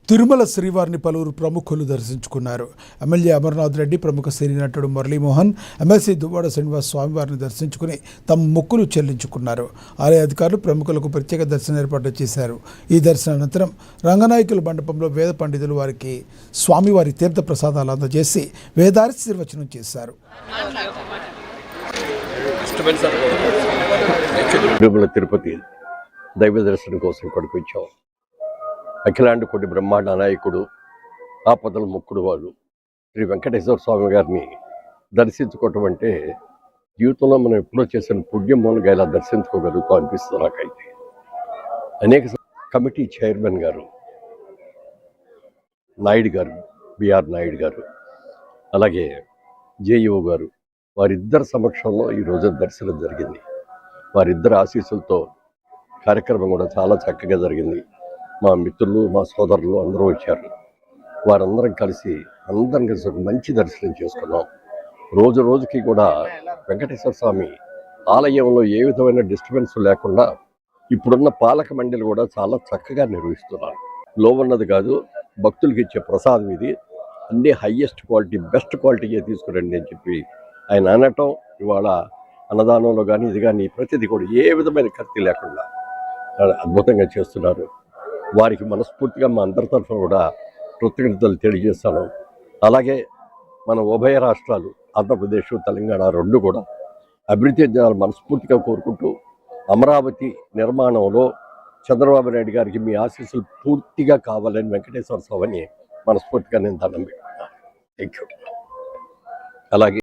తిరుమల శ్రీవారిని పలువురు ప్రముఖులు దర్శించుకున్నారు. ఎమ్మెల్యే అమర్నాథ్ రెడ్డి, ప్రముఖ సినీ నటుడు మురళీమోహన్, ఎమ్మెల్సీ దువ్వాడ శ్రీనివాస్ స్వామివారిని దర్శించుకుని తమ మొక్కులు చెల్లించుకున్నారు. ఆలయ అధికారులు ప్రముఖులకు ప్రత్యేక దర్శన ఏర్పాట్లు చేశారు. ఈ దర్శన అనంతరం రంగనాయకుల మండపంలో వేద పండితులు వారికి స్వామివారి తీర్థ ప్రసాదాలు అందజేసి వేదాశీర్వచనం చేశారు. తిరుపతి దైవ దర్శనం కోసం ఇక్కడికి వచ్చాం. అఖిలాండ కోటి బ్రహ్మాండ నాయకుడు, ఆపదల ముక్కుడు వాడు శ్రీ వెంకటేశ్వర స్వామి గారిని దర్శించుకోవటం అంటే జీవితంలో మనం ఎప్పుడో చేసిన పుణ్యం మూలంగా ఇలా దర్శించుకోగలుగుతాం అనిపిస్తుంది నాకైతే. అనేక కమిటీ చైర్మన్ గారు నాయుడు గారు, బిఆర్ నాయుడు గారు, అలాగే జేఈఓ గారు, వారిద్దరి సమక్షంలో ఈరోజు దర్శనం జరిగింది. వారిద్దరి ఆశీస్సులతో కార్యక్రమం కూడా చాలా చక్కగా జరిగింది. మా మిత్రులు, మా సోదరులు అందరూ వచ్చారు. వారందరం కలిసి ఒక మంచి దర్శనం చేసుకున్నాం. రోజు రోజుకి కూడా వెంకటేశ్వర స్వామి ఆలయంలో ఏ విధమైన డిస్టర్బెన్స్ లేకుండా ఇప్పుడున్న పాలక మండలి కూడా చాలా చక్కగా నిర్వహిస్తున్నారు. లో ఉన్నది కాదు, భక్తులకి ఇచ్చే ప్రసాదం ఇది, అన్నీ హయ్యెస్ట్ క్వాలిటీ, బెస్ట్ క్వాలిటీయే తీసుకురండి అని చెప్పి ఆయన అనటం, ఇవాళ అన్నదానంలో కానీ ఇది కానీ ప్రతిదీ కూడా ఏ విధమైన కత్తి లేకుండా అద్భుతంగా చేస్తున్నారు. వారికి మనస్ఫూర్తిగా మా అందరి తరఫున కూడా కృతజ్ఞతలు తెలియజేస్తాను. అలాగే మన ఉభయ రాష్ట్రాలు ఆంధ్రప్రదేశ్, తెలంగాణ రెండు కూడా అభివృద్ధి చెందాలని మనస్ఫూర్తిగా కోరుకుంటూ, అమరావతి నిర్మాణంలో చంద్రబాబు నాయుడు గారికి మీ ఆశీస్సులు పూర్తిగా కావాలని వెంకటేశ్వర స్వామిని మనస్ఫూర్తిగా నేను దండం పెట్టుకున్నాను. Thank you. అలాగే